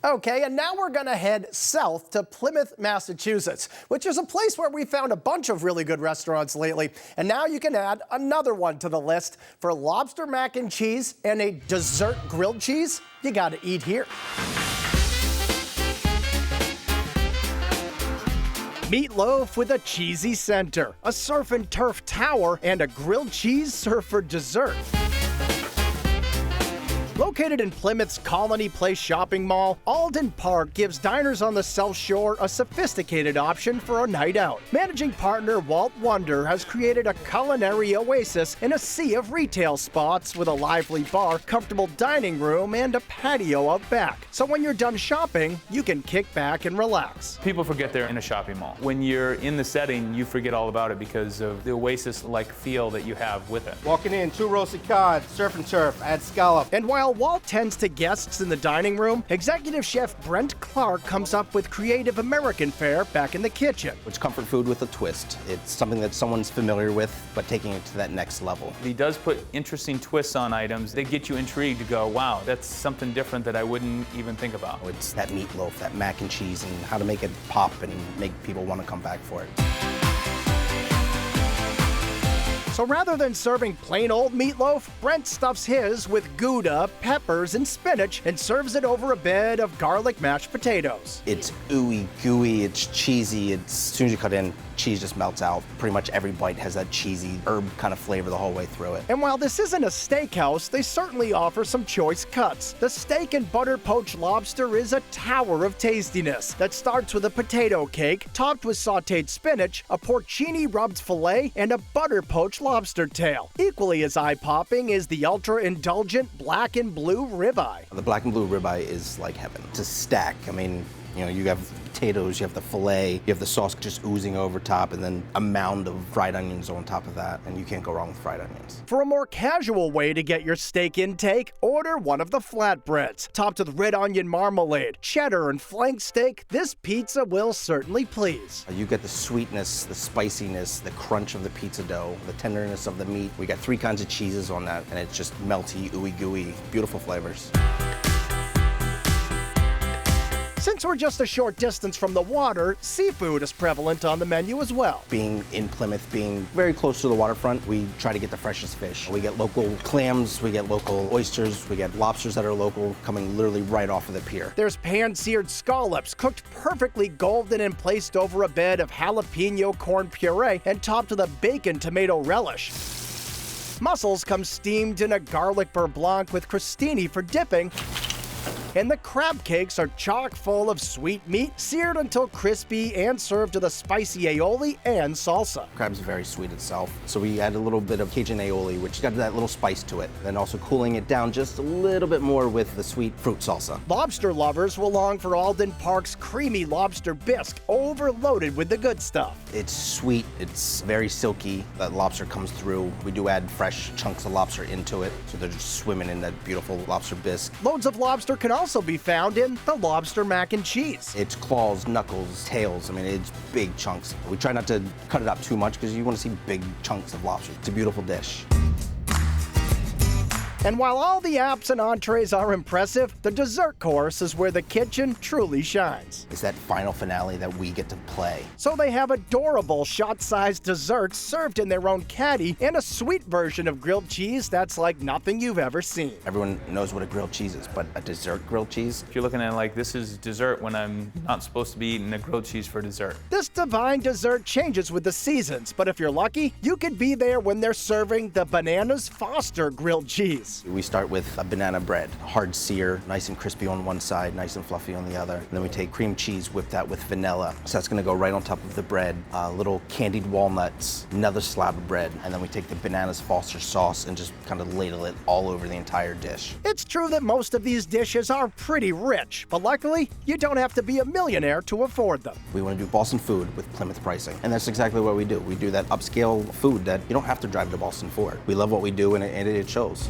Okay, and now we're gonna head south to Plymouth, Massachusetts, which is a place where we found a bunch of really good restaurants lately. And now you can add another one to the list. For lobster mac and cheese and a dessert grilled cheese, you gotta eat here. Meatloaf with a cheesy center, a surf and turf tower, and a grilled cheese served for dessert. Located in Plymouth's Colony Place shopping mall, Alden Park gives diners on the South Shore a sophisticated option for a night out. Managing partner Walt Wunder has created a culinary oasis in a sea of retail spots with a lively bar, comfortable dining room, and a patio out back. So when you're done shopping, you can kick back and relax. People forget they're in a shopping mall. When you're in the setting, you forget all about it because of the oasis-like feel that you have with it. Walking in, 2 roasted cod, surf and turf, add scallop. And while Walt tends to guests in the dining room, executive chef Brent Clark comes up with creative American fare back in the kitchen. It's comfort food with a twist. It's something that someone's familiar with, but taking it to that next level. He does put interesting twists on items. They get you intrigued to go, wow, that's something different that I wouldn't even think about. It's that meatloaf, that mac and cheese, and how to make it pop and make people want to come back for it. So rather than serving plain old meatloaf, Brent stuffs his with Gouda, peppers, and spinach and serves it over a bed of garlic mashed potatoes. It's ooey gooey, it's cheesy. As soon as you cut in, cheese just melts out. Pretty much every bite has that cheesy herb kind of flavor the whole way through it. And while this isn't a steakhouse, they certainly offer some choice cuts. The steak and butter poached lobster is a tower of tastiness that starts with a potato cake topped with sautéed spinach, a porcini rubbed filet, and a butter poached lobster tail. Equally as eye-popping is the ultra-indulgent black and blue ribeye. The black and blue ribeye is like heaven. It's a stack. I mean, you know, you have potatoes, you have the filet, you have the sauce just oozing over top, and then a mound of fried onions on top of that, and you can't go wrong with fried onions. For a more casual way to get your steak intake, order one of the flatbreads. Topped with red onion marmalade, cheddar, and flank steak, this pizza will certainly please. You get the sweetness, the spiciness, the crunch of the pizza dough, the tenderness of the meat. We got 3 kinds of cheeses on that, and it's just melty, ooey gooey, beautiful flavors. Since we're just a short distance from the water, seafood is prevalent on the menu as well. Being in Plymouth, being very close to the waterfront, we try to get the freshest fish. We get local clams, we get local oysters, we get lobsters that are local, coming literally right off of the pier. There's pan-seared scallops, cooked perfectly golden and placed over a bed of jalapeno corn puree and topped with a bacon tomato relish. Mussels come steamed in a garlic beurre blanc with crostini for dipping. And the crab cakes are chock full of sweet meat, seared until crispy and served with a spicy aioli and salsa. Crab's very sweet itself, so we add a little bit of Cajun aioli, which got that little spice to it, and also cooling it down just a little bit more with the sweet fruit salsa. Lobster lovers will long for Alden Park's creamy Lobster Bisque, overloaded with the good stuff. It's sweet, it's very silky, that lobster comes through. We do add fresh chunks of lobster into it, so they're just swimming in that beautiful Lobster Bisque. Loads of lobster can also be found in the lobster mac and cheese. It's claws, knuckles, tails. I mean, it's big chunks. We try not to cut it up too much because you want to see big chunks of lobster. It's a beautiful dish. And while all the apps and entrees are impressive, the dessert course is where the kitchen truly shines. It's that final finale that we get to play. So they have adorable shot-sized desserts served in their own caddy and a sweet version of grilled cheese that's like nothing you've ever seen. Everyone knows what a grilled cheese is, but a dessert grilled cheese? If you're looking at it like this is dessert when I'm not supposed to be eating a grilled cheese for dessert. This divine dessert changes with the seasons, but if you're lucky, you could be there when they're serving the Bananas Foster grilled cheese. We start with a banana bread, hard sear, nice and crispy on one side, nice and fluffy on the other. And then we take cream cheese whipped out with vanilla. So that's gonna go right on top of the bread. Little candied walnuts, another slab of bread. And then we take the Bananas Foster sauce and just kind of ladle it all over the entire dish. It's true that most of these dishes are pretty rich, but luckily, you don't have to be a millionaire to afford them. We want to do Boston food with Plymouth pricing. And that's exactly what we do. We do that upscale food that you don't have to drive to Boston for. We love what we do and it shows.